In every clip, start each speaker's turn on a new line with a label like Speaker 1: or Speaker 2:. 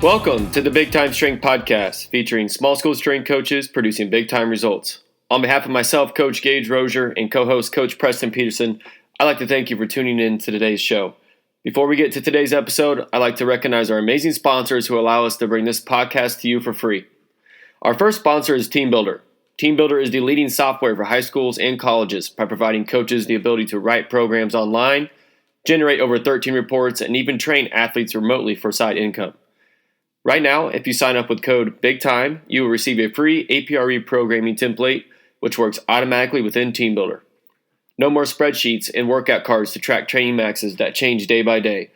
Speaker 1: Welcome to the Big Time Strength Podcast, featuring small school strength coaches producing big time results. On behalf of myself, Coach Gage Rozier, and co-host Coach Preston Peterson, I'd like to thank you for tuning in to today's show. Before we get to today's episode, I'd like to recognize our amazing sponsors who allow us to bring this podcast to you for free. Our first sponsor is TeamBuilder. TeamBuilder is the leading software for high schools and colleges by providing coaches the ability to write programs online, generate over 13 reports, and even train athletes remotely for side income. Right now, if you sign up with code BIGTIME, you will receive a free APRE programming template, which works automatically within TeamBuilder. No more spreadsheets and workout cards to track training maxes that change day by day.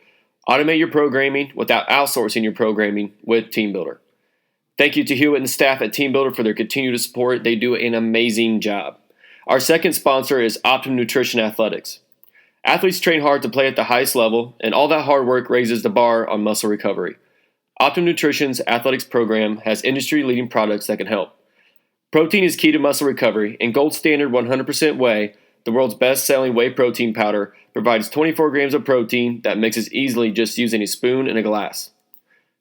Speaker 1: Automate your programming without outsourcing your programming with TeamBuilder. Thank you to Hewitt and staff at TeamBuilder for their continued support. They do an amazing job. Our second sponsor is Optimum Nutrition Athletics. Athletes train hard to play at the highest level, and all that hard work raises the bar on muscle recovery. Optimum Nutrition's athletics program has industry-leading products that can help. Protein is key to muscle recovery, and Gold Standard 100% Whey, the world's best-selling whey protein powder, provides 24 grams of protein that mixes easily just using a spoon and a glass.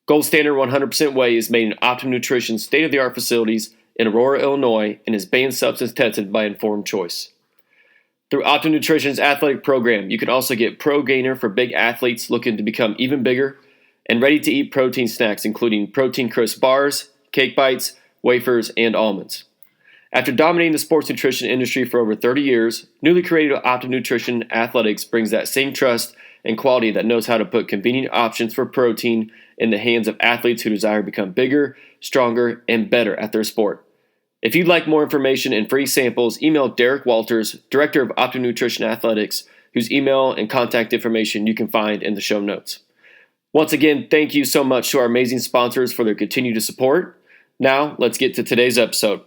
Speaker 1: Gold Standard 100% Whey is made in Optimum Nutrition's state-of-the-art facilities in Aurora, Illinois, and is banned substance tested by Informed Choice. Through Optimum Nutrition's athletic program, you can also get Pro Gainer for big athletes looking to become even bigger, and ready-to-eat protein snacks including Protein Crisp bars, cake bites, wafers, and almonds. After dominating the sports nutrition industry for over 30 years, newly created Optimum Nutrition Athletics brings that same trust and quality that knows how to put convenient options for protein in the hands of athletes who desire to become bigger, stronger, and better at their sport. If you'd like more information and free samples, email Derek Walters, Director of Optimum Nutrition Athletics, whose email and contact information you can find in the show notes. Once again, thank you so much to our amazing sponsors for their continued support. Now, let's get to today's episode.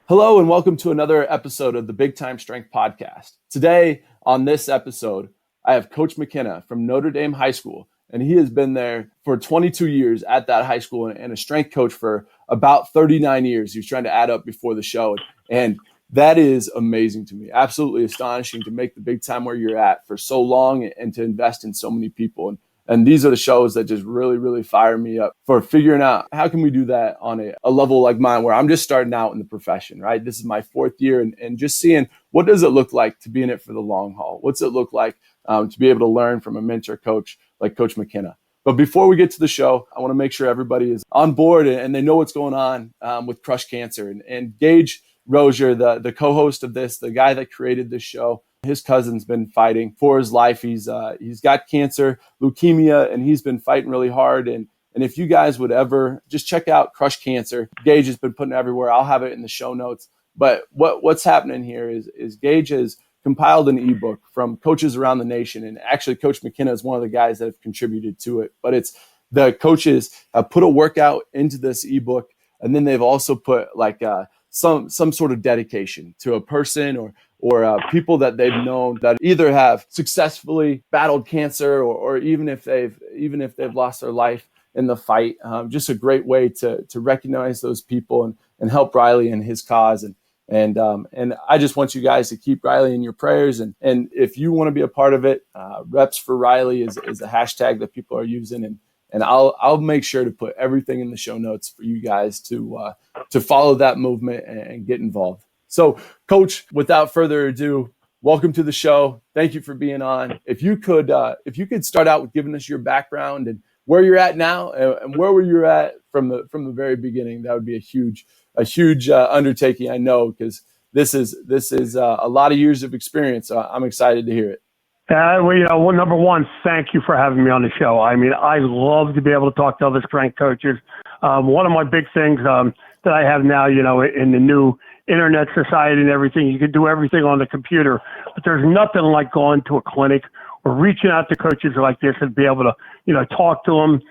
Speaker 2: Hello, and welcome to another episode of the Big Time Strength Podcast. Today, on this episode, I have Coach McKenna from Notre Dame High School, and he has been there for 22 years at that high school and a strength coach for about 39 years. He was trying to add up before the show, and that is amazing to me. Absolutely astonishing to make the big time where you're at for so long and to invest in so many people. And these are the shows that just really, really fire me up for figuring out how can we do that on a level like mine where I'm just starting out in the profession, right? This is my fourth year and just seeing what does it look like to be in it for the long haul? What's it look like to be able to learn from a mentor coach like Coach McKenna? But before we get to the show, I want to make sure everybody is on board and they know what's going on with Crush Cancer. And Gage Rozier, the co-host of this, the guy that created this show, his cousin's been fighting for his life. He's got cancer, leukemia, and he's been fighting really hard. And if you guys would ever just check out Crush Cancer, Gage has been putting it everywhere. I'll have it in the show notes. But what's happening here is Gage has compiled an ebook from coaches around the nation. And actually, Coach McKenna is one of the guys that have contributed to it. But it's the coaches have put a workout into this ebook, and then they've also put like some sort of dedication to a person or people that they've known that either have successfully battled cancer or even if they've lost their life in the fight. Just a great way to recognize those people and help Riley in his cause. And I just want you guys to keep Riley in your prayers. And if you want to be a part of it, Reps for Riley is a hashtag that people are using. And I'll make sure to put everything in the show notes for you guys to follow that movement and get involved. So, Coach, without further ado, welcome to the show. Thank you for being on. If you could start out with giving us your background and where you're at now and where were you at from the very beginning, that would be a huge undertaking. I know because this is a lot of years of experience. So I'm excited to hear it.
Speaker 3: Well, number one, thank you for having me on the show. I mean, I love to be able to talk to other strength coaches. One of my big things that I have now, in the new internet society and everything, you can do everything on the computer, but there's nothing like going to a clinic or reaching out to coaches like this and be able to, talk to them,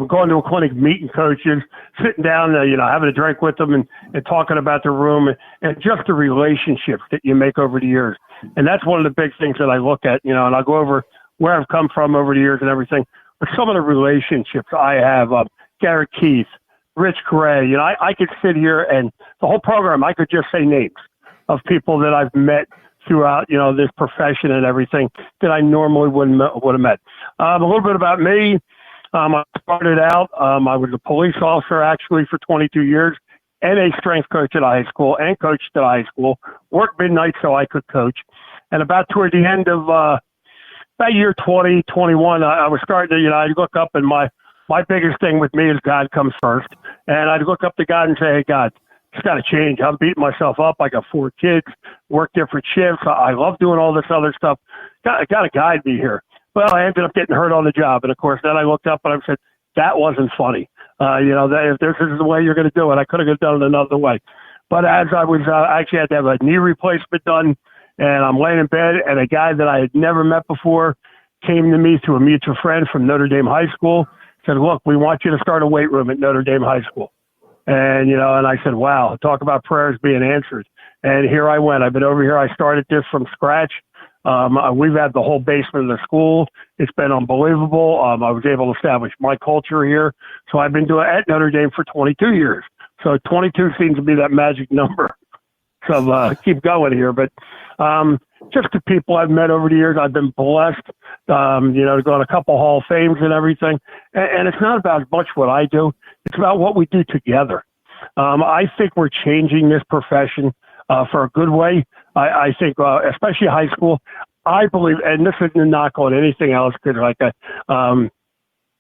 Speaker 3: going to a clinic, meeting coaches, sitting down, having a drink with them and talking about the room and just the relationships that you make over the years. And that's one of the big things that I look at, and I'll go over where I've come from over the years and everything. But some of the relationships I have, Garrett Keith, Rich Gray, I could sit here and the whole program, I could just say names of people that I've met throughout, this profession and everything that I normally wouldn't have met. A little bit about me. I started out, I was a police officer actually for 22 years and a strength coach at a high school and coached at a high school, worked midnight so I could coach. And about toward the end of about year 2021, I was starting to, I'd look up and my biggest thing with me is God comes first. And I'd look up to God and say, hey, God, it's got to change. I'm beating myself up. I got 4 kids, work different shifts. I love doing all this other stuff. Got to guide me here. Well, I ended up getting hurt on the job. And, of course, then I looked up and I said, that wasn't funny. If this is the way you're going to do it, I could have done it another way. But as I was actually had to have a knee replacement done, and I'm laying in bed, and a guy that I had never met before came to me through a mutual friend from Notre Dame High School, said, look, we want you to start a weight room at Notre Dame High School. And, and I said, wow, talk about prayers being answered. And here I went. I've been over here. I started this from scratch. We've had the whole basement of the school. It's been unbelievable. I was able to establish my culture here. So I've been doing it at Notre Dame for 22 years. So 22 seems to be that magic number. So keep going here. But just the people I've met over the years, I've been blessed, to go on a couple Hall of Fames and everything. And it's not about as much what I do. It's about what we do together. I think we're changing this profession for a good way. I think, especially high school, I believe, and this isn't a knock on anything else, because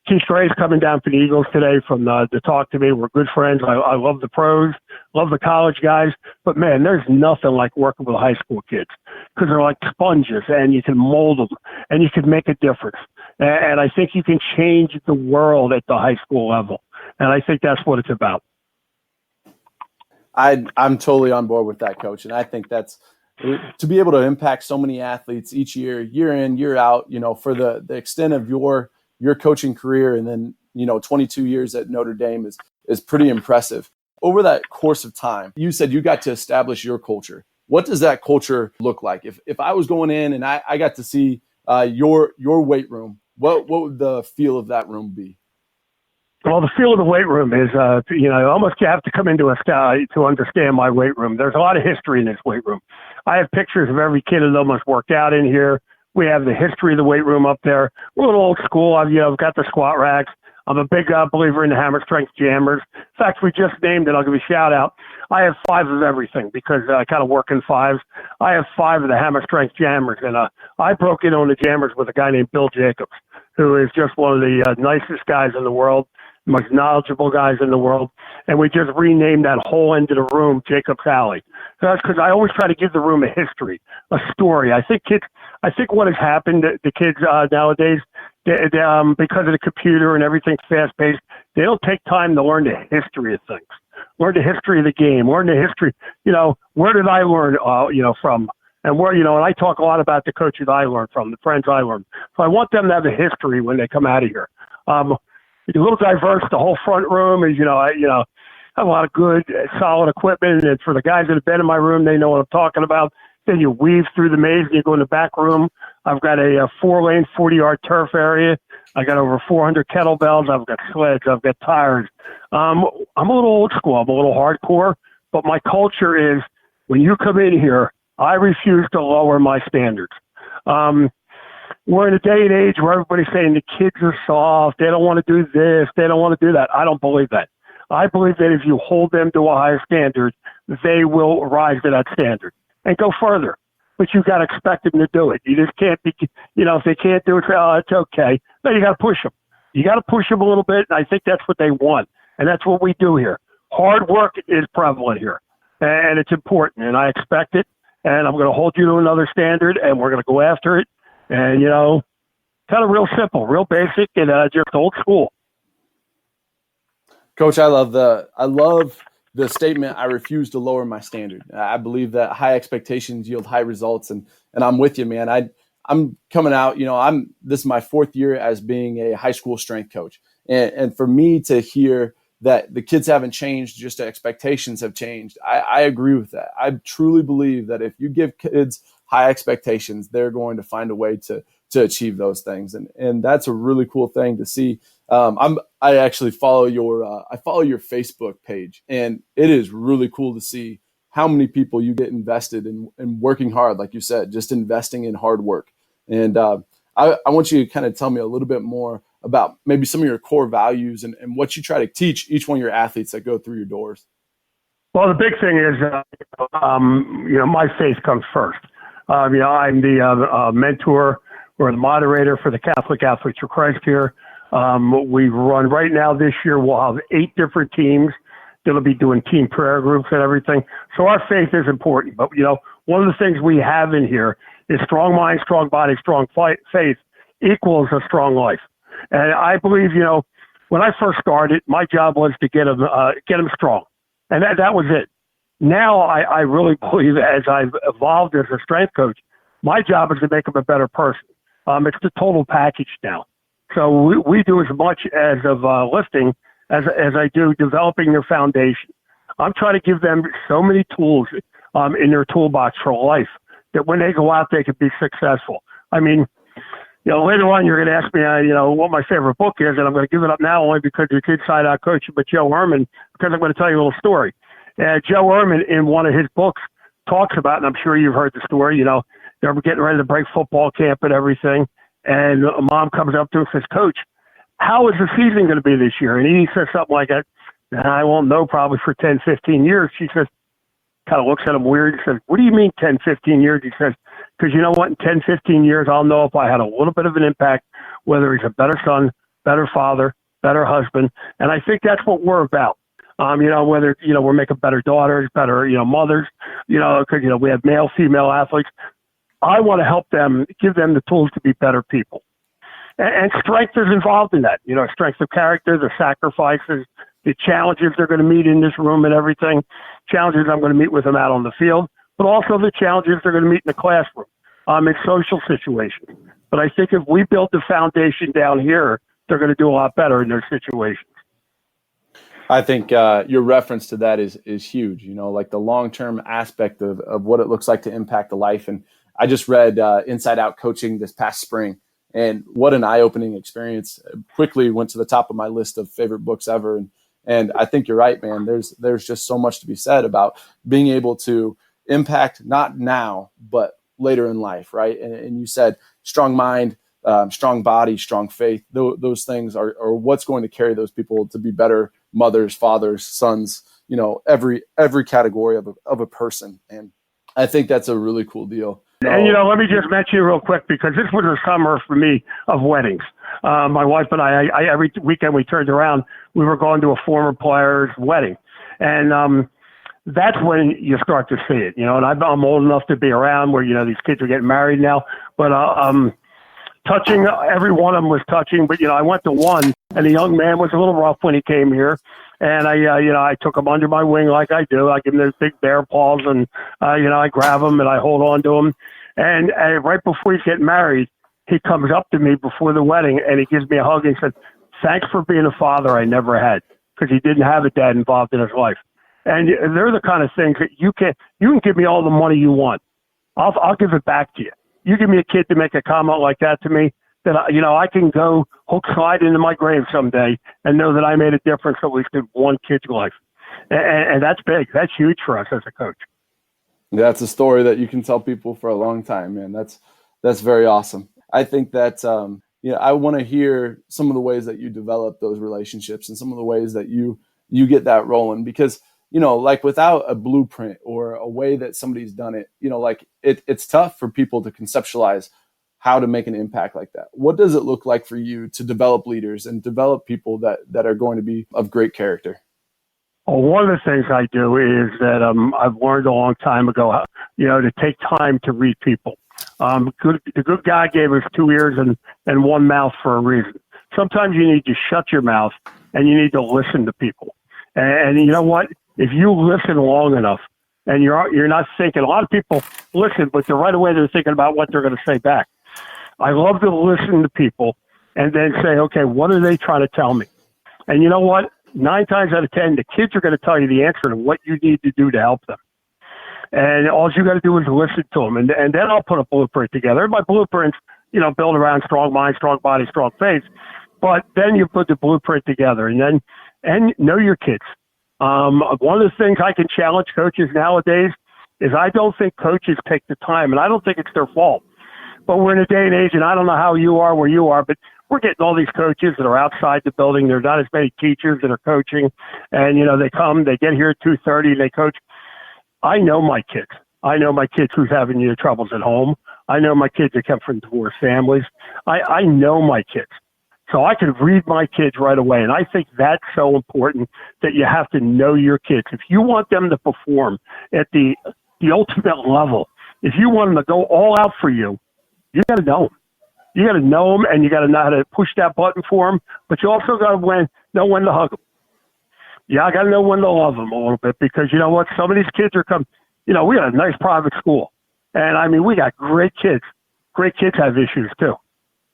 Speaker 3: Keith Stray's coming down for the Eagles today to talk to me. We're good friends. I love the pros, love the college guys. But, man, there's nothing like working with high school kids, because they're like sponges, and you can mold them, and you can make a difference. And I think you can change the world at the high school level. And I think that's what it's about.
Speaker 2: I'm totally on board with that, Coach. And I think that's to be able to impact so many athletes each year in, year out, for the extent of your coaching career, and then, 22 years at Notre Dame is pretty impressive. Over that course of time, you said you got to establish your culture. What does that culture look like? If I was going in and I got to see your weight room, what would the feel of that room be?
Speaker 3: Well, the feel of the weight room is, almost you have to come into a sky to understand my weight room. There's a lot of history in this weight room. I have pictures of every kid that almost worked out in here. We have the history of the weight room up there. We're a little old school. I've got the squat racks. I'm a big believer in the hammer strength jammers. In fact, we just named it. I'll give you a shout out. I have 5 of everything, because I kind of work in 5s. I have 5 of the hammer strength jammers, and I broke in on the jammers with a guy named Bill Jacobs, who is just one of the nicest guys in the world, most knowledgeable guys in the world. And we just renamed that whole end of the room Jacob's Alley. So that's because I always try to give the room a history, a story. I think what has happened to the kids nowadays, because of the computer and everything's fast-paced, they don't take time to learn the history of things, learn the history of the game, learn the history, where did I learn, from? And where, and I talk a lot about the coaches I learned from, the friends I learned. So I want them to have a history when they come out of here. It's a little diverse. The whole front room is, I have a lot of good, solid equipment. And for the guys that have been in my room, they know what I'm talking about. Then you weave through the maze and you go in the back room. I've got a 4-lane, 40-yard turf area. I got over 400 kettlebells. I've got sleds. I've got tires. I'm a little old school. I'm a little hardcore. But my culture is, when you come in here, I refuse to lower my standards. We're in a day and age where everybody's saying the kids are soft. They don't want to do this. They don't want to do that. I don't believe that. I believe that if you hold them to a higher standard, they will rise to that standard and go further. But you've got to expect them to do it. You just can't be, if they can't do it, it's okay. No, you got to push them. You got to push them a little bit, and I think that's what they want. And that's what we do here. Hard work is prevalent here, and it's important, and I expect it. And I'm going to hold you to another standard, and we're going to go after it. And, kind of real simple, real basic, and just old school.
Speaker 2: Coach, I love the statement, I refuse to lower my standard. I believe that high expectations yield high results, and I'm with you, man. I'm coming out, this is my 4th year as being a high school strength coach. And for me to hear that the kids haven't changed, just the expectations have changed, I agree with that. I truly believe that if you give kids high expectations, they're going to find a way to achieve those things. And that's a really cool thing to see. I actually follow your Facebook page, and it is really cool to see how many people you get invested in working hard, like you said, just investing in hard work. And I want you to kind of tell me a little bit more about maybe some of your core values and what you try to teach each one of your athletes that go through your doors.
Speaker 3: Well, the big thing is, my faith comes first. I'm the mentor or the moderator for the Catholic Athletes for Christ here. We run right now this year. We'll have 8 different teams that'll be doing team prayer groups and everything. So our faith is important. But, one of the things we have in here is strong mind, strong body, strong faith equals a strong life. And I believe, when I first started, my job was to get them strong. And that was it. Now I really believe as I've evolved as a strength coach, my job is to make them a better person. It's the total package now. So we do as much as of lifting as I do developing their foundation. I'm trying to give them so many tools in their toolbox for life that when they go out, they can be successful. I mean, later on, you're going to ask me, what my favorite book is, and I'm going to give it up now only because it's inside out coaching, but Joe Ehrman, because I'm going to tell you a little story. Joe Ehrman, in one of his books, talks about, and I'm sure you've heard the story, they're getting ready to break football camp and everything, and a mom comes up to him and says, Coach, how is the season going to be this year? And he says something like that, I won't know probably for 10, 15 years. She says, kind of looks at him weird and says, what do you mean 10, 15 years? He says, because you know what, in 10, 15 years, I'll know if I had a little bit of an impact, whether he's a better son, better father, better husband. And I think that's what we're about. Whether, we're making better daughters, better, mothers, because, we have male, female athletes. I want to help them, give them the tools to be better people. And strength is involved in that, strength of character, the sacrifices, the challenges they're going to meet in this room and everything, challenges I'm going to meet with them out on the field, but also the challenges they're going to meet in the classroom, in social situations. But I think if we build the foundation down here, they're going to do a lot better in their situations.
Speaker 2: I think your reference to that is huge, like the long-term aspect of what it looks like to impact the life. And I just read Inside Out Coaching this past spring, and what an eye-opening experience. Quickly went to the top of my list of favorite books ever. And I think you're right, man. There's just so much to be said about being able to impact not now, but later in life, right? And you said strong mind, strong body, strong faith. Those things are what's going to carry those people to be better mothers, fathers, sons, every category of a person. And I think that's a really cool deal.
Speaker 3: And, let me just mention real quick, because this was a summer for me of weddings. My wife and I every weekend we turned around, we were going to a former player's wedding. And that's when you start to see it, and I'm old enough to be around where, these kids are getting married now. But touching, every one of them was touching. But, I went to one, and the young man was a little rough when he came here. And I took him under my wing like I do. I give him those big bear paws, and, I grab him and I hold on to him. And right before he's getting married, he comes up to me before the wedding and he gives me a hug and said, thanks for being a father I never had, because he didn't have a dad involved in his life. And they're the kind of things that you can give me all the money you want. I'll give it back to you. You give me a kid to make a comment like that to me, that, I can go hook slide into my grave someday and know that I made a difference at least in one kid's life. And that's big. That's huge for us as a coach.
Speaker 2: That's a story that you can tell people for a long time, man. That's very awesome. I think that, I want to hear some of the ways that you develop those relationships and some of the ways that you get that rolling, because, like without a blueprint or a way that somebody's done it, it's tough for people to conceptualize how to make an impact like that. What does it look like for you to develop leaders and develop people that are going to be of great character?
Speaker 3: Well, one of the things I do is that I've learned a long time ago, to take time to read people. The good God gave us 2 ears and 1 mouth for a reason. Sometimes you need to shut your mouth and you need to listen to people. And you know what? If you listen long enough and you're not thinking, a lot of people listen, but right away they're thinking about what they're going to say back. I love to listen to people and then say, okay, what are they trying to tell me? And you know what? 9 times out of 10, the kids are going to tell you the answer to what you need to do to help them. And all you got to do is listen to them. And then I'll put a blueprint together. My blueprints, build around strong mind, strong body, strong faith. But then you put the blueprint together and know your kids. One of the things I can challenge coaches nowadays is I don't think coaches take the time, and I don't think it's their fault. But we're in a day and age, and I don't know how you are where you are, but we're getting all these coaches that are outside the building. There's not as many teachers that are coaching. And, they come, they get here at 2:30 and they coach. I know my kids. I know my kids who's having troubles at home. I know my kids that come from divorced families. I know my kids. So I can read my kids right away. And I think that's so important that you have to know your kids. If you want them to perform at the ultimate level, if you want them to go all out for you, you got to know them. You got to know them, and you got to know how to push that button for them. But you also got to know when to hug them. Yeah, I got to know when to love them a little bit, because you know what? Some of these kids are coming. We got a nice private school, and I mean, we got great kids. Great kids have issues too,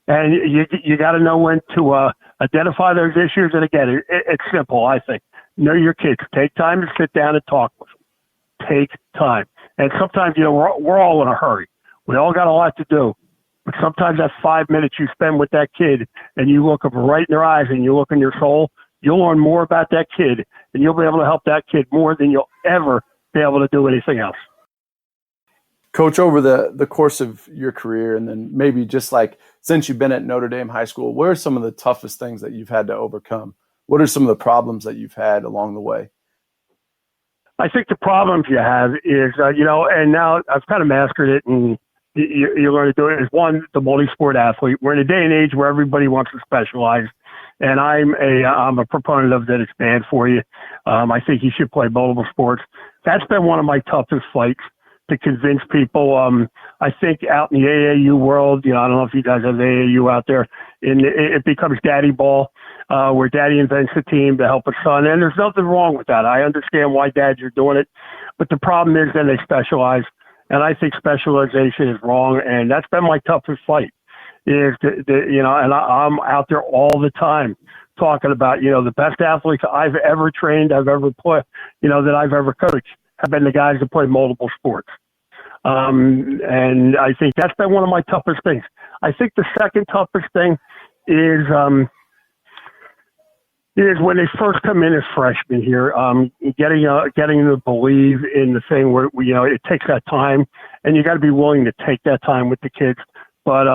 Speaker 3: and you got to know when to identify those issues. And again, it's simple. I think know your kids. Take time to sit down and talk with them. Take time. And sometimes we're all in a hurry. We all got a lot to do. But sometimes that 5 minutes you spend with that kid and you look them right in their eyes and you look in your soul, you'll learn more about that kid, and you'll be able to help that kid more than you'll ever be able to do anything else.
Speaker 2: Coach, over the course of your career, and then maybe just like since you've been at Notre Dame High School, what are some of the toughest things that you've had to overcome? What are some of the problems that you've had along the way?
Speaker 3: I think the problems you have is, and now I've kind of mastered it, and you learn to do it, is one, the multi-sport athlete. We're in a day and age where everybody wants to specialize, and I'm a proponent of that. It's bad for you. I think you should play multiple sports. That's been one of my toughest fights, to convince people. I think out in the AAU world, I don't know if you guys have the AAU out there, and it becomes daddy ball, where daddy invents a team to help a son. And there's nothing wrong with that. I understand why dads are doing it. But the problem is then they specialize. And I think specialization is wrong. And that's been my toughest fight, is, and I'm out there all the time talking about, the best athletes I've ever trained, I've ever played, that I've ever coached, have been the guys that play multiple sports. And I think that's been one of my toughest things. I think the second toughest thing is when they first come in as freshmen here, getting them to believe in the thing where, it takes that time, and you got to be willing to take that time with the kids. But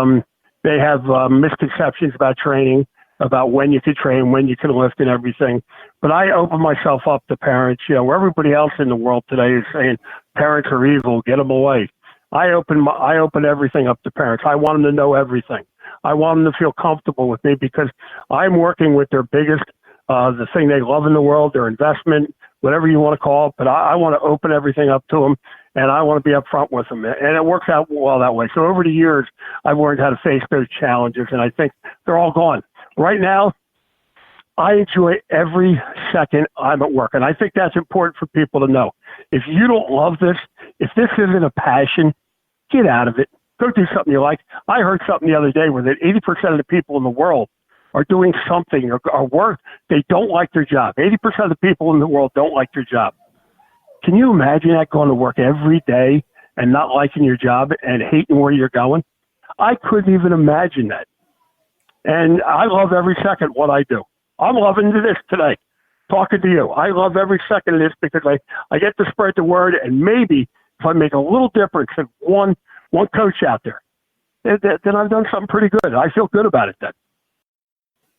Speaker 3: they have misconceptions about training, about when you can train, when you can lift and everything. But I open myself up to parents, where everybody else in the world today is saying parents are evil, get them away. I open everything up to parents. I want them to know everything. I want them to feel comfortable with me, because I'm working with their biggest, the thing they love in the world, their investment, whatever you want to call it. But I want to open everything up to them, and I want to be upfront with them. And it works out well that way. So over the years, I've learned how to face those challenges, and I think they're all gone. Right now, I enjoy every second I'm at work. And I think that's important for people to know. If you don't love this, if this isn't a passion, get out of it. Go do something you like. I heard something the other day where that 80% of the people in the world are doing something or work. They don't like their job. 80% of the people in the world don't like their job. Can you imagine that, going to work every day and not liking your job and hating where you're going? I couldn't even imagine that. And I love every second what I do. I'm loving this today, talking to you. I love every second of this, because I get to spread the word, and maybe if I make a little difference in one coach out there, then I've done something pretty good. I feel good about it then.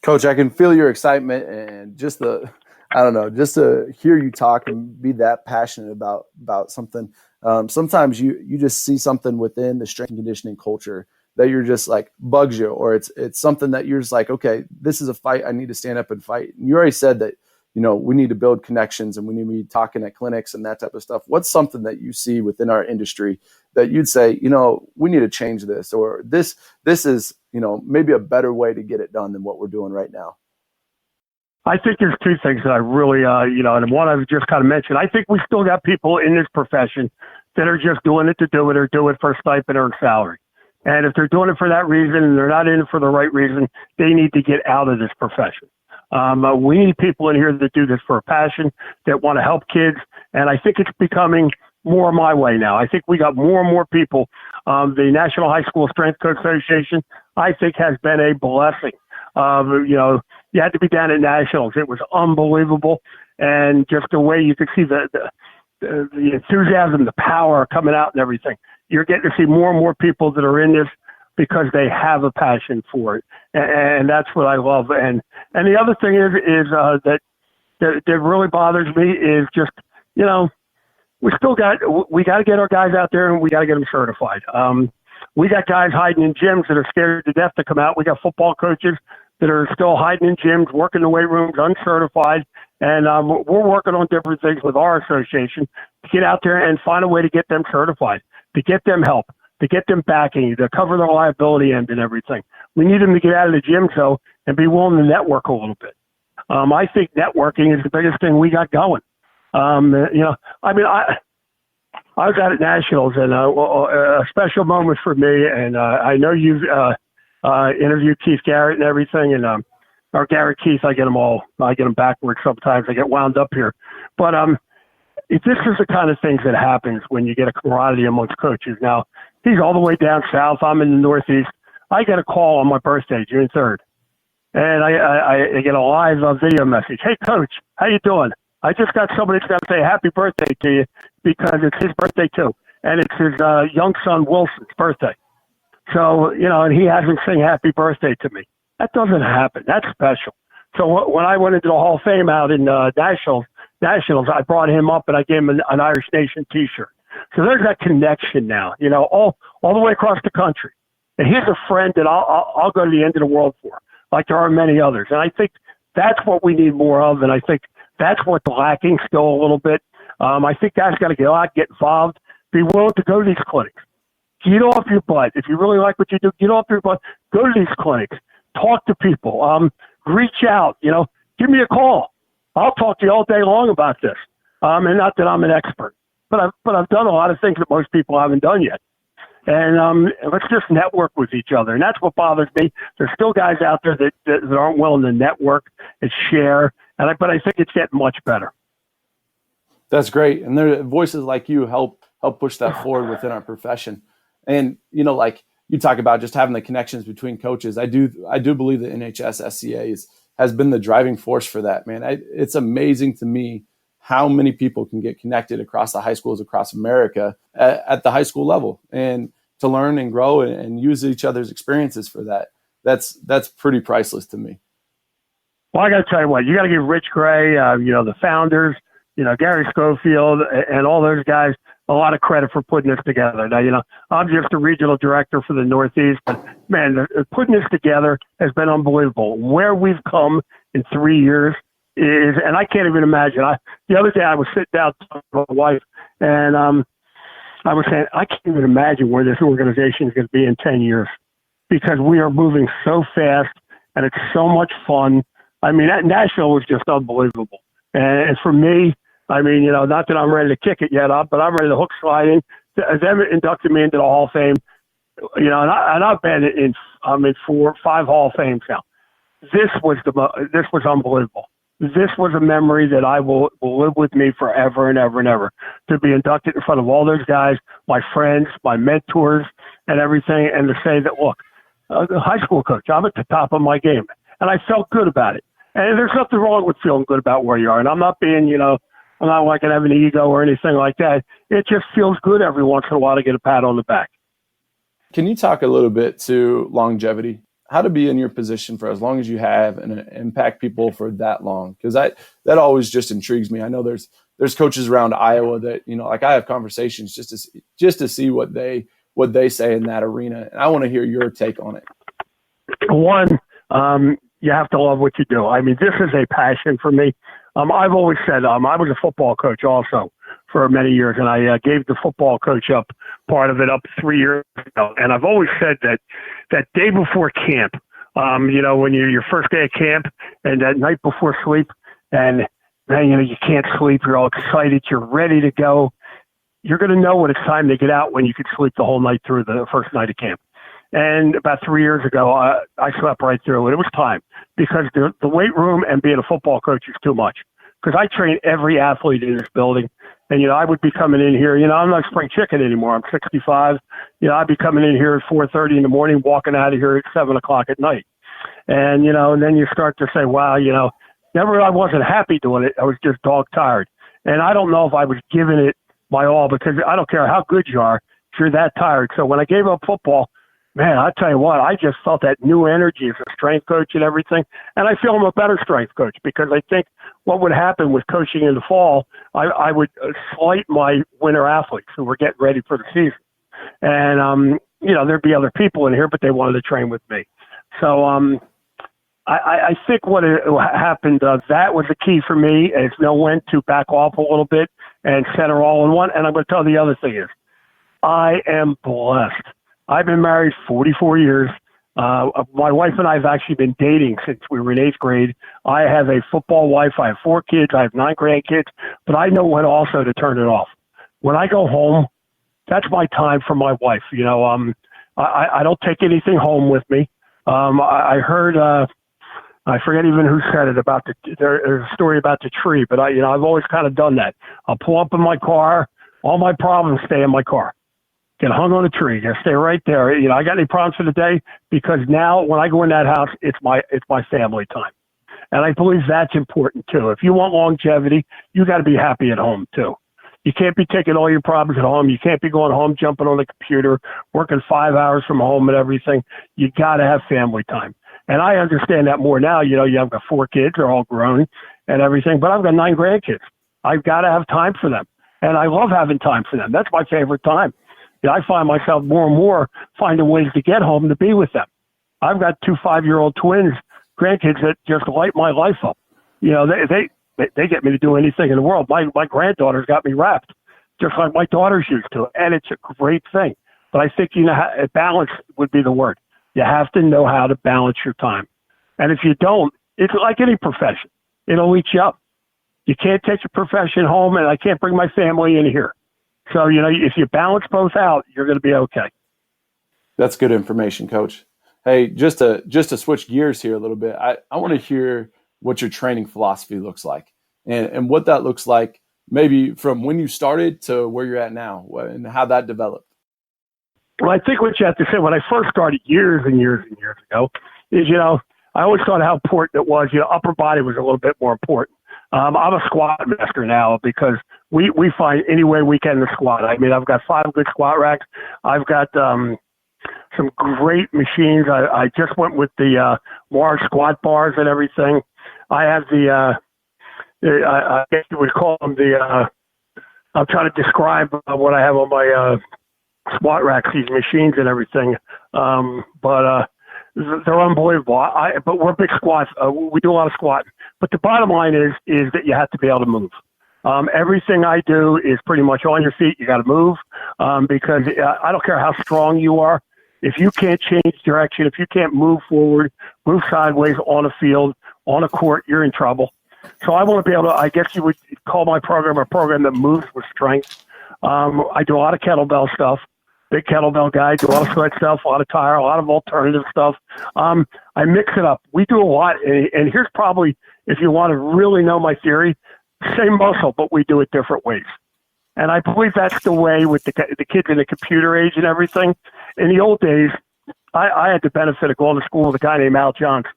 Speaker 2: Coach, I can feel your excitement, and just to hear you talk and be that passionate about something. Sometimes you just see something within the strength and conditioning culture that you're just like bugs you, or it's something that you're just like, okay, this is a fight. I need to stand up and fight. And you already said that, we need to build connections, and we need to be talking at clinics and that type of stuff. What's something that you see within our industry that you'd say, we need to change this, or this is, maybe a better way to get it done than what we're doing right now?
Speaker 3: I think there's two things that I really, and one I've just kind of mentioned. I think we still got people in this profession that are just doing it to do it, or do it for a stipend or a salary. And if they're doing it for that reason and they're not in it for the right reason, they need to get out of this profession. We need people in here that do this for a passion, that want to help kids. And I think it's becoming more my way now. I think we got more and more people. The National High School Strength Coach Association, I think, has been a blessing. You had to be down at Nationals. It was unbelievable. And just the way you could see the enthusiasm, the power coming out and everything. You're getting to see more and more people that are in this because they have a passion for it. And that's what I love. And the other thing is that really bothers me is just, we got to get our guys out there and we got to get them certified. We got guys hiding in gyms that are scared to death to come out. We got football coaches that are still hiding in gyms, working the weight rooms, uncertified. And we're working on different things with our association to get out there and find a way to get them certified, to get them help, to get them backing, to cover their liability end and everything. We need them to get out of the gym and be willing to network a little bit. I think networking is the biggest thing we got going. I was out at Nationals, and a special moment for me. And I know you've interviewed Keith Garrett and everything, and or Garrett Keith. I get them backwards sometimes. I get wound up here, but this is the kind of things that happens when you get a camaraderie amongst coaches. Now he's all the way down south. I'm in the Northeast. I get a call on my birthday, June 3rd, and I get a live video message. Hey, Coach, how you doing? I just got somebody that's going to say happy birthday to you because it's his birthday too. And it's his young son Wilson's birthday. So, and he hasn't sing happy birthday to me. That doesn't happen. That's special. So when I went into the Hall of Fame out in Nationals, I brought him up and I gave him an Irish Nation t-shirt. So there's that connection now, all the way across the country. And he's a friend that I'll go to the end of the world for, like there are many others. And I think that's what we need more of. And I think that's what's lacking still a little bit. I think guys got to get out, get involved, be willing to go to these clinics. Get off your butt. If you really like what you do, get off your butt. Go to these clinics. Talk to people. Reach out. Give me a call. I'll talk to you all day long about this. And not that I'm an expert, but I've done a lot of things that most people haven't done yet. And let's just network with each other. And that's what bothers me. There's still guys out there that aren't willing to network and share. But I think it's getting much better.
Speaker 2: That's great. And there voices like you help push that forward within our profession. And, like you talk about just having the connections between coaches. I do believe the NHSSCA has been the driving force for that, man. It's amazing to me how many people can get connected across the high schools across America at the high school level and to learn and grow and use each other's experiences for that. That's pretty priceless to me.
Speaker 3: Well, I got to tell you what, you got to give Rich Gray, the founders, Gary Schofield and all those guys a lot of credit for putting this together. Now, I'm just a regional director for the Northeast, but man, putting this together has been unbelievable. Where we've come in 3 years and I can't even imagine. The other day I was sitting down talking to my wife and I was saying, I can't even imagine where this organization is going to be in 10 years because we are moving so fast and it's so much fun. I mean, that Nashville was just unbelievable. And for me, I mean, not that I'm ready to kick it yet up, but I'm ready to hook slide in. Them inducted me into the Hall of Fame, and I've been I'm in 4 or 5 Hall of Fames now. This was unbelievable. This was a memory that I will live with me forever and ever and ever. To be inducted in front of all those guys, my friends, my mentors, and everything, and to say that, look, the high school coach, I'm at the top of my game, and I felt good about it. And there's nothing wrong with feeling good about where you are. And I'm not being, I'm not like I have an ego or anything like that. It just feels good every once in a while to get a pat on the back.
Speaker 2: Can you talk a little bit to longevity? How to be in your position for as long as you have and impact people for that long? Because that always just intrigues me. I know there's coaches around Iowa that, like I have conversations just to see what they say in that arena. And I want to hear your take on it.
Speaker 3: One, you have to love what you do. I mean, this is a passion for me. I've always said I was a football coach also for many years, and I gave the football coach up part of it up 3 years ago. And I've always said that day before camp, when you're your first day of camp and that night before sleep, and then you can't sleep, you're all excited, you're ready to go. You're going to know when it's time to get out when you could sleep the whole night through the first night of camp. And about 3 years ago, I slept right through it. It was time because the weight room and being a football coach is too much. Because I train every athlete in this building. And, I would be coming in here. I'm not spring chicken anymore. I'm 65. I'd be coming in here at 4:30 in the morning, walking out of here at 7 o'clock at night. And, and then you start to say, wow, never I wasn't happy doing it. I was just dog tired. And I don't know if I was giving it my all because I don't care how good you are if you're that tired. So when I gave up football, man, I tell you what, I just felt that new energy as a strength coach and everything. And I feel I'm a better strength coach because I think what would happen with coaching in the fall, I would slight my winter athletes who were getting ready for the season. And, there'd be other people in here, but they wanted to train with me. So I think what happened, that was the key for me, is know when to back off a little bit and center all in one. And I'm going to tell you the other thing is, I am blessed. I've been married 44 years. My wife and I have actually been dating since we were in 8th grade. I have a football wife. I have 4 kids. I have 9 grandkids. But I know when also to turn it off. When I go home, that's my time for my wife. I don't take anything home with me. I heard, I forget even who said it about there's a story about the tree, but I've always kind of done that. I'll pull up in my car. All my problems stay in my car. Get hung on a tree. Just stay right there. I got any problems for the day? Because now when I go in that house, it's my family time. And I believe that's important too. If you want longevity, you got to be happy at home too. You can't be taking all your problems at home. You can't be going home, jumping on the computer, working 5 hours from home and everything. You got to have family time. And I understand that more now. I've got 4 kids. They're all grown and everything, but I've got 9 grandkids. I've got to have time for them. And I love having time for them. That's my favorite time. I find myself more and more finding ways to get home to be with them. I've got 2 5-year-old twins, grandkids that just light my life up. They get me to do anything in the world. My granddaughter's got me wrapped, just like my daughters used to, and it's a great thing. But I think balance would be the word. You have to know how to balance your time, and if you don't, it's like any profession. It'll eat you up. You can't take your profession home, and I can't bring my family in here. So, if you balance both out, you're going to be okay.
Speaker 2: That's good information, Coach. Hey, just to switch gears here a little bit, I want to hear what your training philosophy looks like and what that looks like maybe from when you started to where you're at now and how that developed.
Speaker 3: Well, I think what you have to say when I first started years and years and years ago is, I always thought how important it was. Upper body was a little bit more important. I'm a squat master now because we find any way we can to squat. I mean, I've got 5 good squat racks. I've got some great machines. I just went with the Mars squat bars and everything. I have I guess you would call them I'm trying to describe what I have on my squat racks, these machines and everything. But they're unbelievable. But we're big squats. We do a lot of squatting. But the bottom line is that you have to be able to move. Everything I do is pretty much on your feet. You got to move because I don't care how strong you are. If you can't change direction, if you can't move forward, move sideways on a field, on a court, you're in trouble. So I want to be able to, I guess you would call my program a program that moves with strength. I do a lot of kettlebell stuff. Big kettlebell guy, do a lot of sweat stuff, a lot of tire, a lot of alternative stuff. I mix it up. We do a lot, and here's probably, if you want to really know my theory, same muscle, but we do it different ways. And I believe that's the way with the kids in the computer age and everything. In the old days, I had the benefit of going to school with a guy named Al Johnson,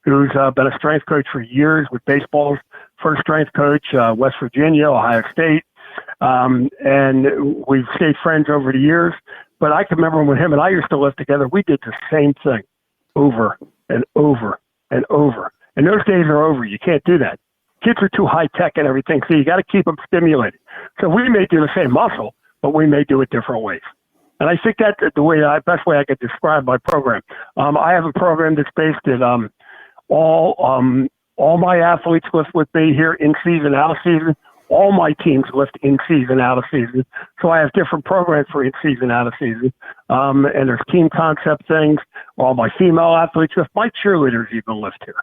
Speaker 3: who's been a strength coach for years with baseball's first strength coach, West Virginia, Ohio State. And we've stayed friends over the years. But I can remember when him and I used to live together, we did the same thing over and over and over. And those days are over. You can't do that. Kids are too high tech and everything, so you got to keep them stimulated. So we may do the same muscle, but we may do it different ways. And I think that's the best way I could describe my program. I have a program that's based at all my athletes lift with me here in season, out of season. All my teams lift in season, out of season. So I have different programs for in season, out of season. And there's team concept things. All my female athletes lift. My cheerleaders even lift here.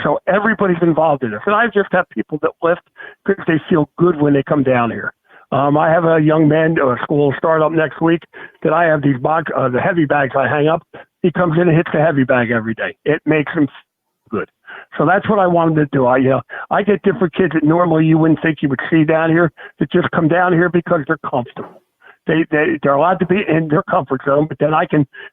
Speaker 3: So everybody's involved in this. And I just have people that lift because they feel good when they come down here. I have a young man, a school startup next week, that I have these the heavy bags I hang up. He comes in and hits the heavy bag every day. It makes him feel good. So that's what I wanted to do. I get different kids that normally you wouldn't think you would see down here that just come down here because they're comfortable. They're allowed to be in their comfort zone, but then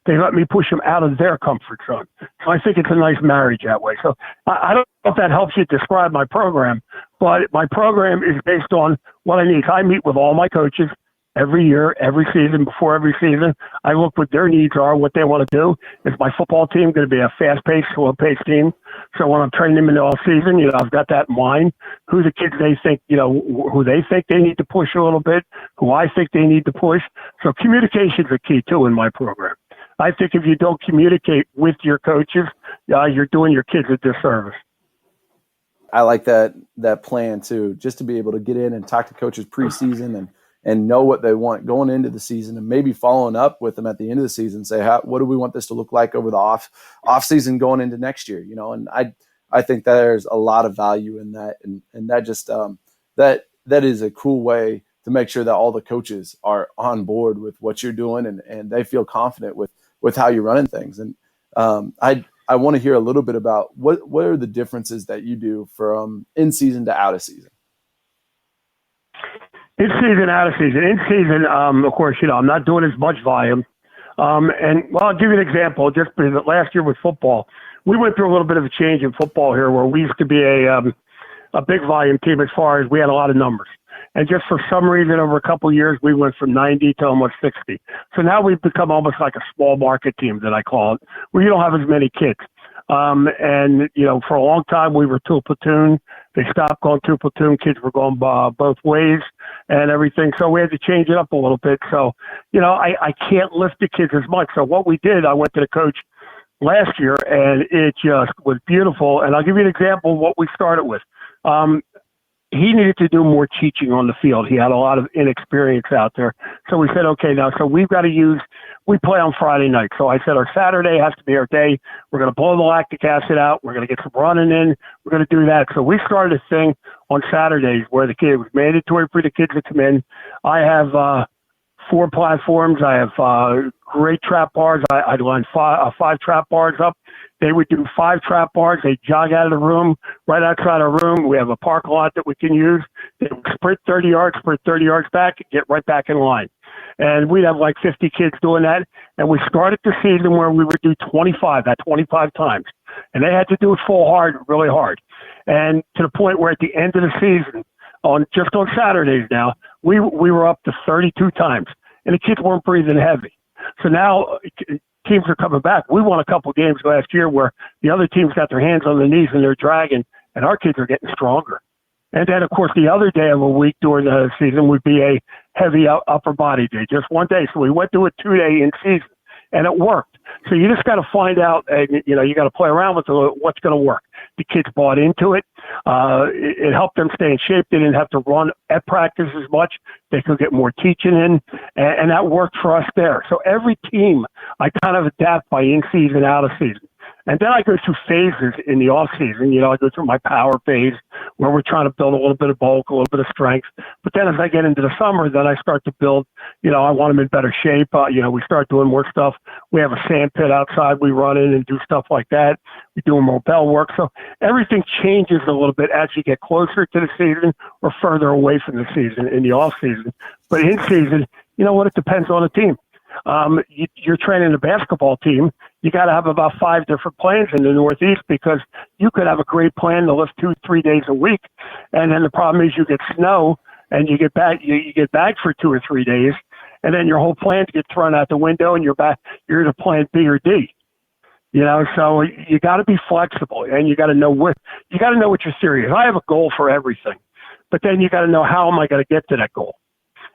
Speaker 3: they let me push them out of their comfort zone. So I think it's a nice marriage that way. So I don't know if that helps you describe my program, but my program is based on what I need. I meet with all my coaches every year, every season, before every season. I look what their needs are, what they want to do. Is my football team going to be a fast-paced, slow-paced team? So when I'm training them in the off-season, I've got that in mind. Who the kids they think, who they think they need to push a little bit, who I think they need to push. So communication's a key, too, in my program. I think if you don't communicate with your coaches, you're doing your kids a disservice.
Speaker 2: I like that plan too, just to be able to get in and talk to coaches preseason and know what they want going into the season, and maybe following up with them at the end of the season, say, what do we want this to look like over the off season going into next year? And I think that there's a lot of value in that, and that just that is a cool way to make sure that all the coaches are on board with what you're doing and they feel confident with how you're running things. And I want to hear a little bit about what are the differences that you do from in season to out of season.
Speaker 3: In season, out of season. In season, of course, I'm not doing as much volume. I'll give you an example. Just because last year with football, we went through a little bit of a change in football here, where we used to be a big volume team as far as we had a lot of numbers. And just for some reason, over a couple of years, we went from 90 to almost 60. So now we've become almost like a small market team, that I call it, where you don't have as many kids. For a long time, we were two platoon. They stopped going two platoon. Kids were going both ways and everything. So we had to change it up a little bit. So, I can't lift the kids as much. So what we did, I went to the coach last year, and it just was beautiful. And I'll give you an example of what we started with. He needed to do more teaching on the field. He had a lot of inexperience out there. So we said, okay, so we've got to we play on Friday night. So I said, our Saturday has to be our day. We're going to blow the lactic acid out. We're going to get some running in. We're going to do that. So we started a thing on Saturdays where it was mandatory for the kids to come in. I have 4 platforms. I have great trap bars. I'd line 5 trap bars up. They would do 5 trap bars. They jog out of the room, right outside our room. We have a parking lot that we can use. They would sprint 30 yards back, get right back in line. And we'd have like 50 kids doing that. And we started the season where we would do 25 times. And they had to do it really hard. And to the point where at the end of the season, on Saturdays now, we were up to 32 times. And the kids weren't breathing heavy. So now teams are coming back. We won a couple games last year where the other teams got their hands on their knees and they're dragging, and our kids are getting stronger. And then, of course, the other day of a week during the season would be a heavy upper body day, just one day. So we went to a 2-day in season, and it worked. So you just got to find out, and you got to play around with what's going to work. The kids bought into it. It helped them stay in shape. They didn't have to run at practice as much. They could get more teaching in, and that worked for us there. So every team, I kind of adapt by in season, out of season. And then I go through phases in the off season. I go through my power phase where we're trying to build a little bit of bulk, a little bit of strength. But then as I get into the summer, then I start to build, I want them in better shape. We start doing more stuff. We have a sand pit outside. We run in and do stuff like that. We do more bell work. So everything changes a little bit as you get closer to the season or further away from the season in the off season. But in season, it depends on the team. You're training a basketball team. You got to have about 5 different plans in the Northeast, because you could have a great plan to lift 2-3 days a week, and then the problem is you get snow and you get back for 2 or 3 days, and then your whole plan gets thrown out the window, and you're to plan B or D. So you got to be flexible, and you got to know what you're serious. I have a goal for everything, but then you got to know, how am I going to get to that goal?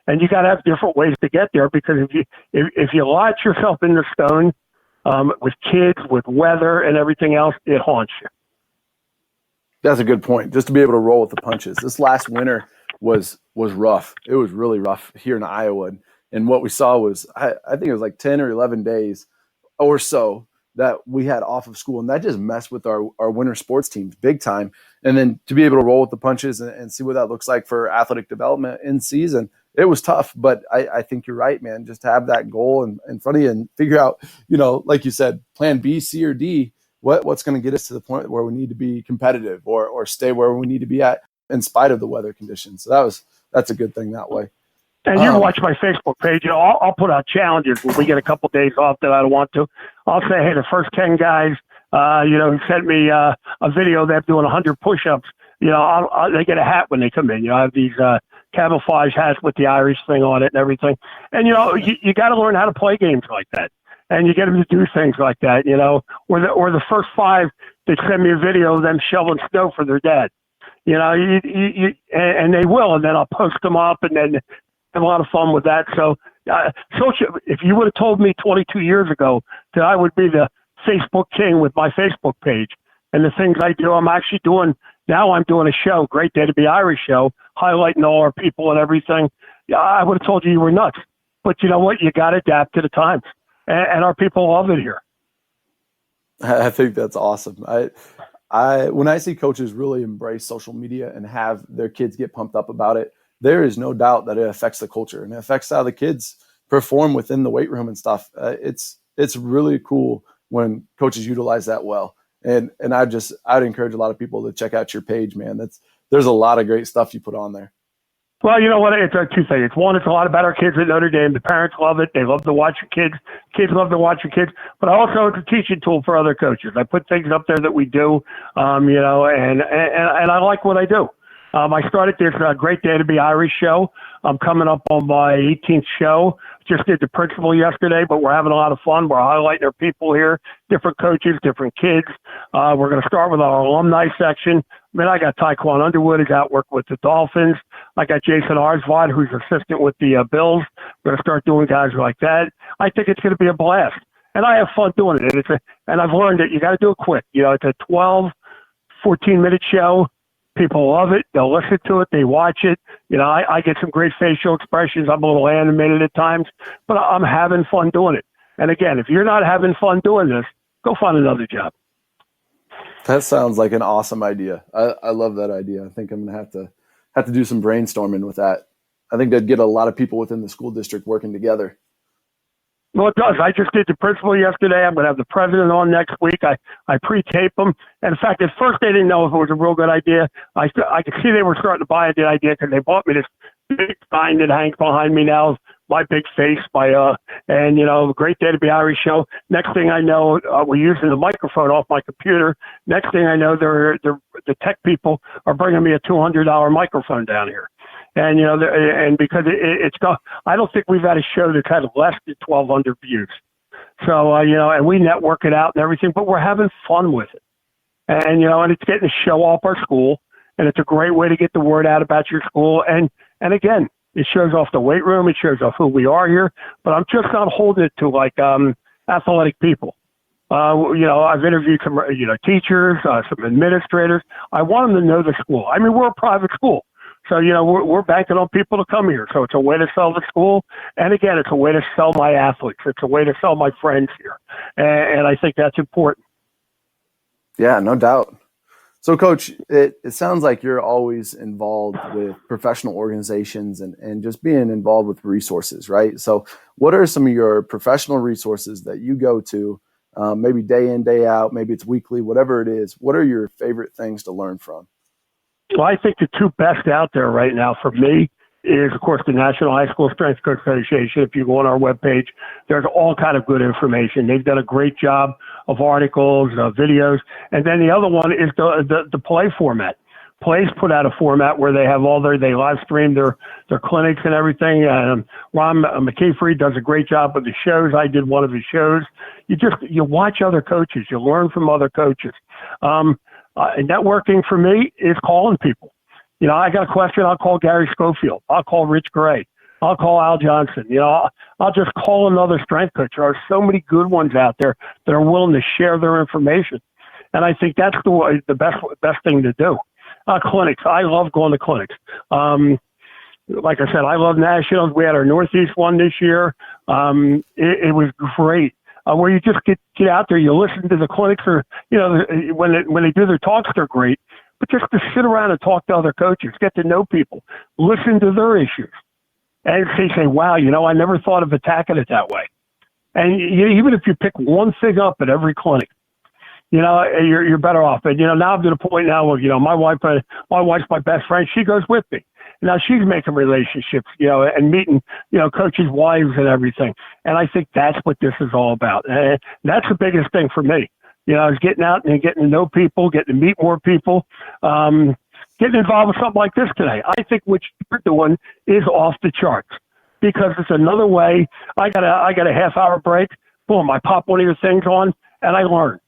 Speaker 3: And you got to have different ways to get there, because if you latch yourself in the stone with kids, with weather and everything else, it haunts you.
Speaker 2: That's a good point. Just to be able to roll with the punches. This last winter was rough. It was really rough here in Iowa. And what we saw was, I think it was like 10 or 11 days or so that we had off of school. And that just messed with our winter sports teams big time. And then to be able to roll with the punches and see what that looks like for athletic development in season, it was tough. But I think you're right, man. Just to have that goal in front of you and figure out, like you said, plan B, C, or D, what's going to get us to the point where we need to be competitive or stay where we need to be at in spite of the weather conditions. So that's a good thing that way.
Speaker 3: And you can watch my Facebook page. I'll put out challenges when we get a couple days off that I don't want to. I'll say, hey, the first 10 guys, who sent me a video of them doing 100 push-ups they get a hat when they come in. I have these camouflage hats with the Irish thing on it and everything. And, you got to learn how to play games like that. And you get them to do things like that, or the first five that send me a video of them shoveling snow for their dad. And they will, and then I'll post them up, and then have a lot of fun with that. So, if you would have told me 22 years ago that I would be the Facebook king with my Facebook page and the things I do, I'm actually doing now. I'm doing a show, Great Day to Be Irish show, highlighting all our people and everything. I would have told you were nuts, but you know what? You got to adapt to the times, and our people love it here.
Speaker 2: I think that's awesome. When I see coaches really embrace social media and have their kids get pumped up about it, there is no doubt that it affects the culture and it affects how the kids perform within the weight room and stuff. It's really cool when coaches utilize that well. And I'd encourage a lot of people to check out your page, man. There's a lot of great stuff you put on there.
Speaker 3: Well, you know what? It's two things. One, it's a lot about our kids at Notre Dame. The parents love it. They love to watch your kids. Kids love to watch your kids. But also, it's a teaching tool for other coaches. I put things up there that we do, and I like what I do. I started this Great Day to Be Irish show. I'm coming up on my 18th show. Just did the principal yesterday, but we're having a lot of fun. We're highlighting our people here, different coaches, different kids. We're going to start with our alumni section. I got Taekwon Underwood, who's out working with the Dolphins. I got Jason Arsvad, who's assistant with the Bills. We're going to start doing guys like that. I think it's going to be a blast. And I have fun doing it. And I've learned that you got to do it quick. It's a 12, 14-minute show. People love it. They'll listen to it. They watch it. I get some great facial expressions. I'm a little animated at times, but I'm having fun doing it. And again, if you're not having fun doing this, go find another job.
Speaker 2: That sounds like an awesome idea. I love that idea. I think I'm going to have to do some brainstorming with that. I think that'd get a lot of people within the school district working together.
Speaker 3: Well, it does. I just did the principal yesterday. I'm going to have the president on next week. I pre-tape them. And in fact, at first they didn't know if it was a real good idea. I could see they were starting to buy the idea because they bought me this big sign that hangs behind me now, my big face, Great Day to Be Irish show. Next thing I know, we're using the microphone off my computer. Next thing I know, the tech people are bringing me a $200 microphone down here. And, and because it's gone, I don't think we've had a show that's had less than 1,200 views. So, and we network it out and everything, but we're having fun with it. And, and it's getting to show off our school, and it's a great way to get the word out about your school. And again, it shows off the weight room. It shows off who we are here, but I'm just not holding it to athletic people. I've interviewed some, teachers, some administrators. I want them to know the school. We're a private school. So, we're banking on people to come here. So it's a way to sell the school. And again, it's a way to sell my athletes. It's a way to sell my friends here. And I think that's important.
Speaker 2: Yeah, no doubt. So, Coach, it sounds like you're always involved with professional organizations and just being involved with resources, right? So what are some of your professional resources that you go to, maybe day in, day out, maybe it's weekly, whatever it is? What are your favorite things to learn from?
Speaker 3: Well, I think the two best out there right now for me is, of course, the National High School Strength Coach Association. If you go on our webpage, there's all kind of good information. They've done a great job of articles, videos. And then the other one is the play format. Plays put out a format where they have they live stream their clinics and everything. Ron McKeefery does a great job with the shows. I did one of his shows. You watch other coaches. You learn from other coaches. Networking for me is calling people. I got a question, I'll call Gary Schofield. I'll call Rich Gray. I'll call Al Johnson. I'll just call another strength coach. There are so many good ones out there that are willing to share their information. And I think that's the best thing to do. Clinics. I love going to clinics. Like I said, I love nationals. We had our Northeast one this year. It was great. Where you just get out there, you listen to the clinics, or when they do their talks, they're great. But just to sit around and talk to other coaches, get to know people, listen to their issues, and say, "Wow, I never thought of attacking it that way." And even if you pick one thing up at every clinic, you're better off. And now I'm to the point now where my wife's my best friend. She goes with me. Now she's making relationships, and meeting, coaches' wives and everything. And I think that's what this is all about. And that's the biggest thing for me, is getting out and getting to know people, getting to meet more people. getting involved with something like this today. I think what you're doing is off the charts because it's another way. I got a half-hour break. Boom, I pop one of your things on, and I learn.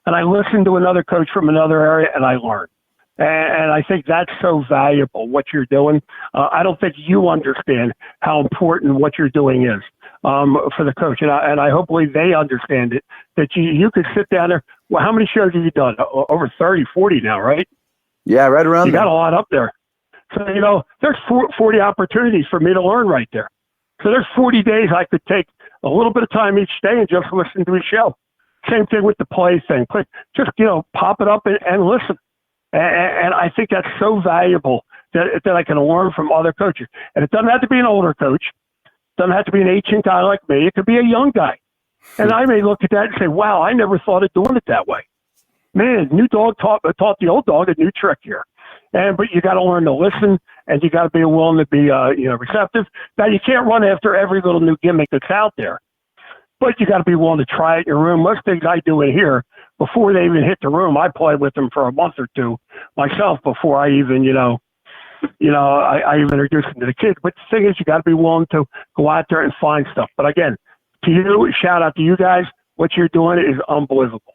Speaker 3: And I listen to another coach from another area, and I learn. And I think that's so valuable, what you're doing. I don't think you understand how important what you're doing is for the coach. And I hopefully they understand it, that you could sit down there. Well, how many shows have you done? Over 30, 40 now, right?
Speaker 2: Yeah, right around
Speaker 3: You
Speaker 2: there.
Speaker 3: got a lot up there. So, there's 40 opportunities for me to learn right there. So there's 40 days I could take a little bit of time each day and just listen to a show. Same thing with the play thing. Just, pop it up and listen. And I think that's so valuable that I can learn from other coaches. And it doesn't have to be an older coach. It doesn't have to be an ancient guy like me. It could be a young guy. And I may look at that and say, wow, I never thought of doing it that way. Man, new dog taught the old dog a new trick here. But you got to learn to listen, and you got to be willing to be receptive. Now, you can't run after every little new gimmick that's out there. But you got to be willing to try it in your room. Most things I do in here, before they even hit the room, I play with them for a month or two myself before I even, I even introduce them to the kids. But the thing is, you got to be willing to go out there and find stuff. But again, to you, shout out to you guys. What you're doing is unbelievable.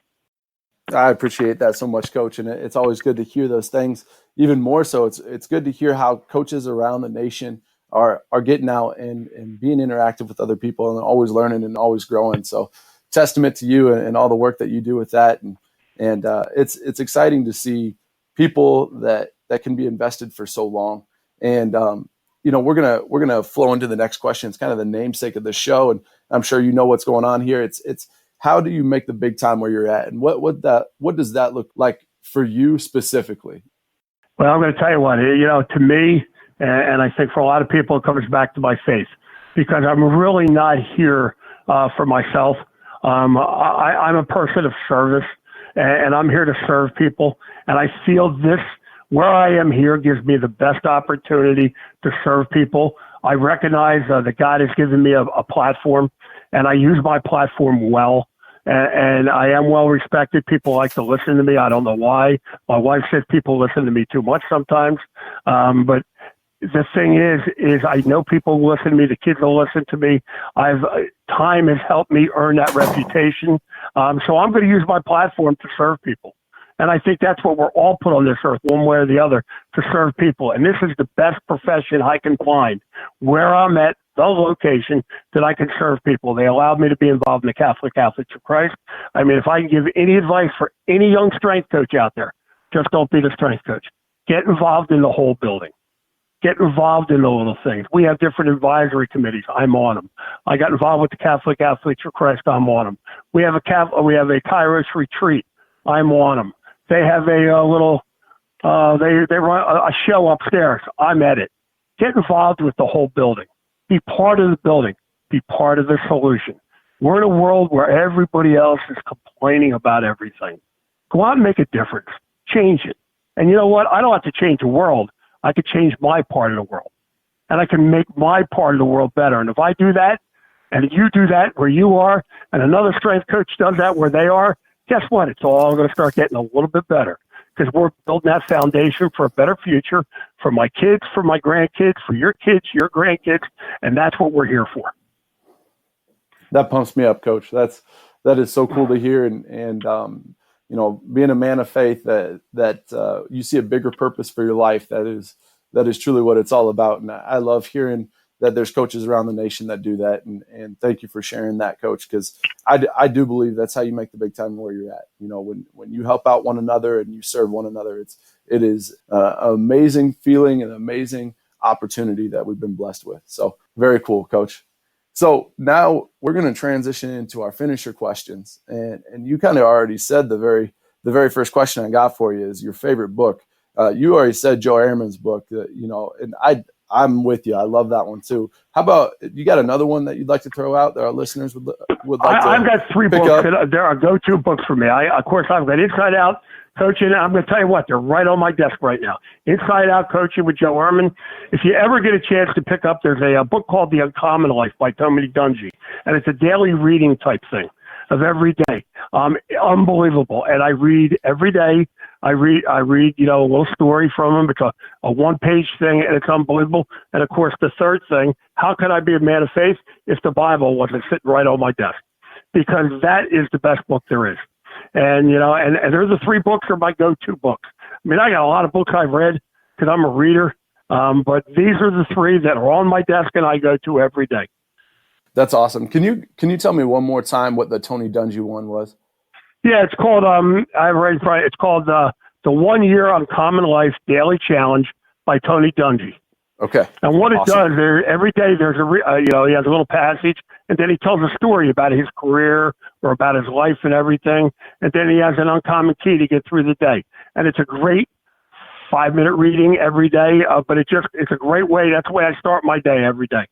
Speaker 2: I appreciate that so much, Coach. And it's always good to hear those things. Even more so, it's good to hear how coaches around the nation are getting out and being interactive with other people and always learning and always growing. So testament to you and all the work that you do with that. And it's exciting to see people that can be invested for so long. And, we're going to flow into the next question. It's kind of the namesake of the show. And I'm sure you know what's going on here. It's how do you make the big time where you're at? And what does that look like for you specifically?
Speaker 3: Well, I'm going to tell you what, to me, and I think for a lot of people, it comes back to my faith, because I'm really not here for myself. I'm a person of service, and I'm here to serve people. And I feel where I am here gives me the best opportunity to serve people. I recognize that God has given me a platform, and I use my platform well. And I am well respected. People like to listen to me. I don't know why. My wife says people listen to me too much sometimes. But the thing is I know people will listen to me. The kids will listen to me. Time has helped me earn that reputation. So I'm going to use my platform to serve people. And I think that's what we're all put on this earth, one way or the other, to serve people. And this is the best profession I can find, where I'm at, the location that I can serve people. They allowed me to be involved in the Catholic Athletes of Christ. I mean, if I can give any advice for any young strength coach out there, just don't be the strength coach. Get involved in the whole building. Get involved in the little things. We have different advisory committees. I'm on them. I got involved with the Catholic Athletes of Christ. I'm on them. We have a Kairos retreat. I'm on them. They have a little, they run a show upstairs. I'm at it. Get involved with the whole building. Be part of the building. Be part of the solution. We're in a world where everybody else is complaining about everything. Go out and make a difference. Change it. And you know what? I don't have to change the world. I could change my part of the world. And I can make my part of the world better. And if I do that, and you do that where you are, and another strength coach does that where they are, guess what? It's all going to start getting a little bit better, because we're building that foundation for a better future for my kids, for my grandkids, for your kids, your grandkids, and that's what we're here for.
Speaker 2: That pumps me up, Coach. That is so cool to hear, and being a man of faith that you see a bigger purpose for your life. That is truly what it's all about, and I love hearing that there's coaches around the nation that do that. And thank you for sharing that, Coach, because I do believe that's how you make the big time where you're at. When you help out one another and you serve one another, it is an amazing feeling, an amazing opportunity that we've been blessed with. So very cool, Coach. So now we're going to transition into our finisher questions. And you kind of already said the very first question I got for you is your favorite book. You already said Joe Ehrman's book, and I'm with you. I love that one too. How about, you got another one that you'd like to throw out that our listeners would like to
Speaker 3: I've got three books that are go-to books for me. Of course, I've got Inside Out Coaching. I'm going to tell you what, they're right on my desk right now. Inside Out Coaching with Joe Ehrman. If you ever get a chance to pick up, there's a book called The Uncommon Life by Tony Dungy. And it's a daily reading type thing of every day. Unbelievable. And I read every day. read, a little story from him. It's a one-page thing, and it's unbelievable. And of course, the third thing, how could I be a man of faith if the Bible wasn't sitting right on my desk? Because that is the best book there is. And, and they're the three books are my go-to books. I mean, I got a lot of books I've read because I'm a reader, but these are the three that are on my desk and I go to every day.
Speaker 2: That's awesome. Can you tell me one more time what the Tony Dungy one was?
Speaker 3: Yeah, it's called, it's called the 1 Year Uncommon Life Daily Challenge by Tony Dungy.
Speaker 2: Okay.
Speaker 3: And what it
Speaker 2: awesome.
Speaker 3: does, every day there's he has a little passage, and then he tells a story about his career or about his life and everything. And then he has an uncommon key to get through the day. And it's a great 5-minute reading every day, but it's a great way. That's the way I start my day every day.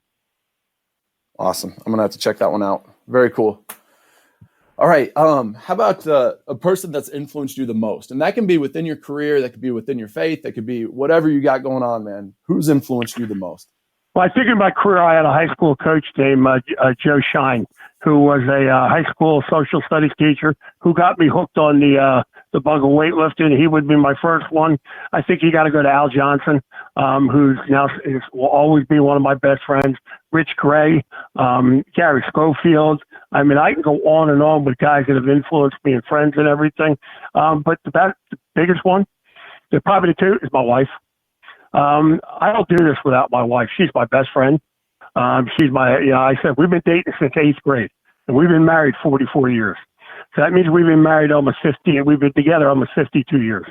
Speaker 2: Awesome. I'm going to have to check that one out. Very cool. All right. How about a person that's influenced you the most? And that can be within your career. That could be within your faith. That could be whatever you got going on, man. Who's influenced you the most?
Speaker 3: Well, I think in my career, I had a high school coach named Joe Shine, who was a high school social studies teacher who got me hooked on the bug of weightlifting. He would be my first one. I think you got to go to Al Johnson, who's now will always be one of my best friends. Rich Gray, Gary Schofield. I mean, I can go on and on with guys that have influenced me and friends and everything. But the biggest one, probably the two, is my wife. I don't do this without my wife. She's my best friend. She's my, I said, we've been dating since 8th grade, and we've been married 44 years. So that means we've been married almost 50, and we've been together almost 52 years.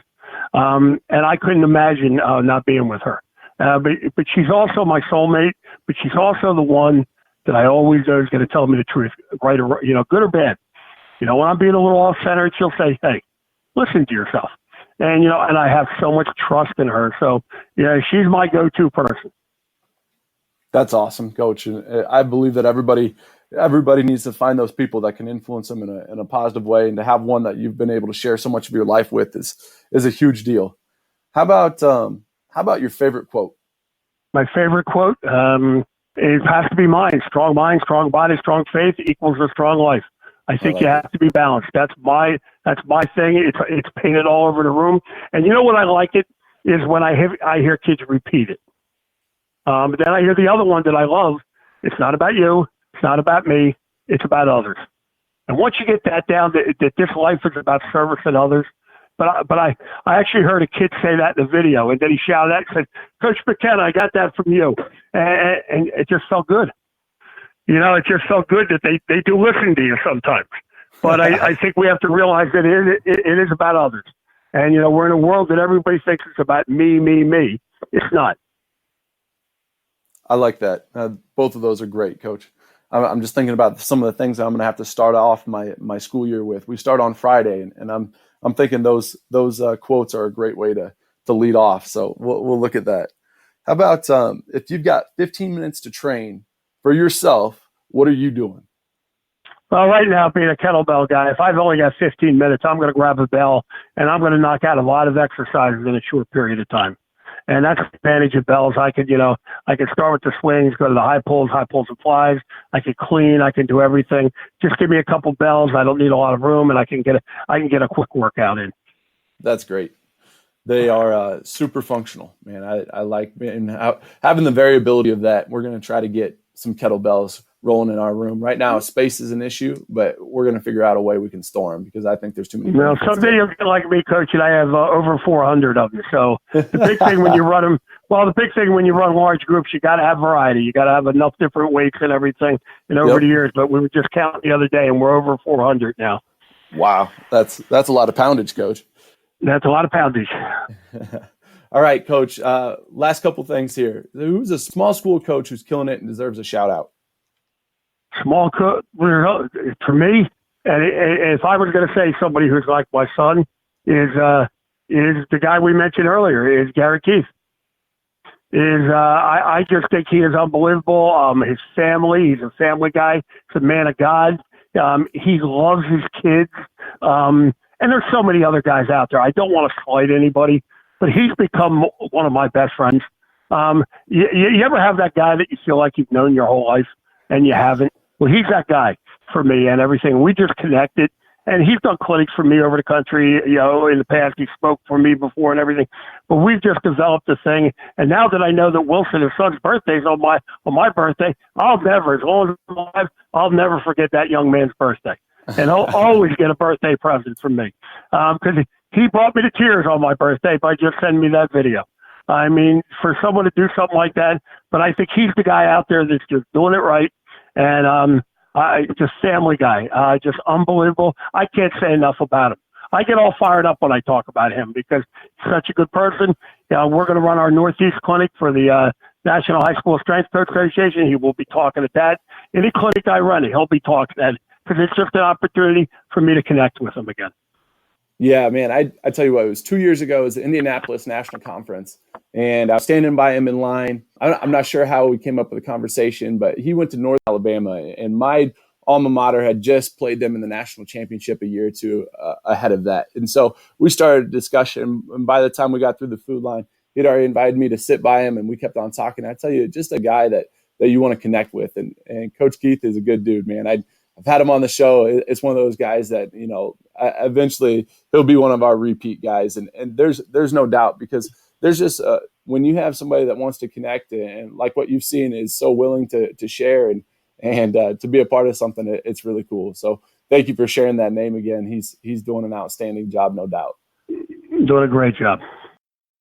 Speaker 3: And I couldn't imagine not being with her. But she's also my soulmate, but she's also the one that I always know is going to tell me the truth, right or good or bad. When I'm being a little off-centered, she'll say, hey, listen to yourself. And, and I have so much trust in her. So, she's my go-to person.
Speaker 2: That's awesome, Coach. And I believe that everybody needs to find those people that can influence them in a positive way, and to have one that you've been able to share so much of your life with is a huge deal. How about your favorite quote?
Speaker 3: My favorite quote, it has to be mine. Strong mind, strong body, strong faith equals a strong life. I think you have to be balanced. That's my thing. It's painted all over the room. And you know what I like it is when I hear kids repeat it. But then I hear the other one that I love. It's not about you. It's not about me. It's about others. And once you get that down, that this life is about service and others. But I actually heard a kid say that in the video, and then he shouted out and said, Coach McKenna, I got that from you. And it just felt good. It just felt good that they do listen to you sometimes. But I think we have to realize that it is about others. And, we're in a world that everybody thinks it's about me, me, me. It's not.
Speaker 2: I like that. Both of those are great, Coach. I'm just thinking about some of the things I'm going to have to start off my school year with. We start on Friday, and I'm thinking those quotes are a great way to lead off. So we'll look at that. How about if you've got 15 minutes to train for yourself, what are you doing?
Speaker 3: Well, right now, being a kettlebell guy, if I've only got 15 minutes, I'm going to grab a bell and I'm going to knock out a lot of exercises in a short period of time. And that's the advantage of bells. I could start with the swings, go to the high pulls and flies. I could clean. I can do everything. Just give me a couple bells. I don't need a lot of room, and I can get a quick workout in.
Speaker 2: That's great. They are super functional, man. I like having the variability of that. We're going to try to get some kettlebells rolling in our room. Right now, space is an issue, but we're going to figure out a way we can store them because I think there's too many.
Speaker 3: Well, someday you'll get like me, Coach, and I have over 400 of them. So the big thing when you run them, the big thing when you run large groups, you got to have variety. You got to have enough different weights and everything. And over the years, but we were just counting the other day, and we're over 400 now.
Speaker 2: Wow, that's a lot of poundage, Coach.
Speaker 3: That's a lot of poundage.
Speaker 2: All right, Coach. Last couple things here. Who's a small school coach who's killing it and deserves a shout out?
Speaker 3: Small coach for me, and if I was going to say somebody who's like my son, is the guy we mentioned earlier, is Gary Keith. I just think he is unbelievable. His family, he's a family guy. He's a man of God. He loves his kids. And there's so many other guys out there. I don't want to slight anybody, but he's become one of my best friends. You ever have that guy that you feel like you've known your whole life and you haven't? Well, he's that guy for me and everything. We just connected, And he's done clinics for me over the country. You know, in the past, he spoke for me before and everything. But we've just developed a thing. And now that I know that Wilson, his son's birthday, is on my birthday, as long as I'm alive, I'll never forget that young man's birthday. And he'll always get a birthday present from me. Because he brought me to tears on my birthday by just sending me that video. I mean, for someone to do something like that, but I think he's the guy out there that's just doing it right. And just family guy, just unbelievable. I can't say enough about him. I get all fired up when I talk about him because he's such a good person. We're going to run our Northeast clinic for the National High School Strength Coach Association. He will be talking at that. Any clinic I run, he'll be talking at, because it's just an opportunity for me to connect with him again.
Speaker 2: Yeah, man, I tell you what, it was 2 years ago. It was the Indianapolis National Conference, and I was standing by him in line. I'm not sure how we came up with the conversation, but he went to North Alabama, and my alma mater had just played them in the national championship a year or two ahead of that. And so we started a discussion, and by the time we got through the food line, he'd already invited me to sit by him, and we kept on talking. I tell you, just a guy that you want to connect with, and Coach Keith is a good dude, man. I've had him on the show. It's one of those guys that, eventually he'll be one of our repeat guys. And there's no doubt, because there's just when you have somebody that wants to connect and like what you've seen is so willing to share and to be a part of something, it's really cool. So thank you for sharing that name again. He's doing an outstanding job, no doubt.
Speaker 3: Doing a great job.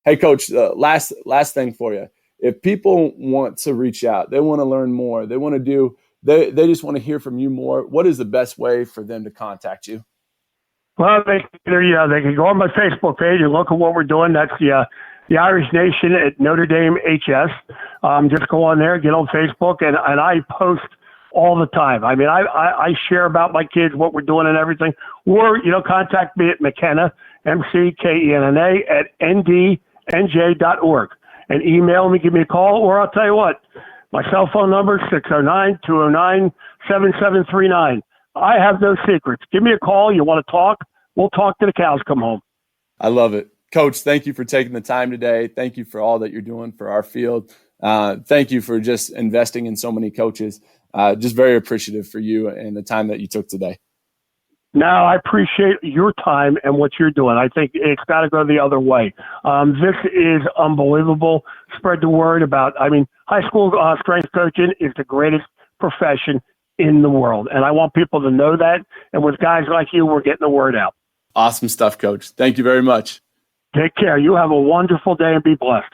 Speaker 2: Hey, Coach, last thing for you. If people want to reach out, they want to learn more, they want to do, they just want to hear from you more, what is the best way for them to contact you?
Speaker 3: Well, they can go on my Facebook page and look at what we're doing. That's the Irish Nation at Notre Dame HS. Just go on there, get on Facebook, and I post all the time. I mean, I share about my kids, what we're doing and everything. Or, contact me at McKenna, McKenna, at ndnj.org. And email me, give me a call, or I'll tell you what, my cell phone number is 609-209-7739. I have no secrets. Give me a call. You want to talk? We'll talk till the cows come home.
Speaker 2: I love it. Coach, thank you for taking the time today. Thank you for all that you're doing for our field. Thank you for just investing in so many coaches. Just very appreciative for you and the time that you took today.
Speaker 3: No, I appreciate your time and what you're doing. I think it's got to go the other way. This is unbelievable. Spread the word about, high school strength coaching is the greatest profession in the world. And I want people to know that. And with guys like you, we're getting the word out.
Speaker 2: Awesome stuff, Coach. Thank you very much.
Speaker 3: Take care. You have a wonderful day and be blessed.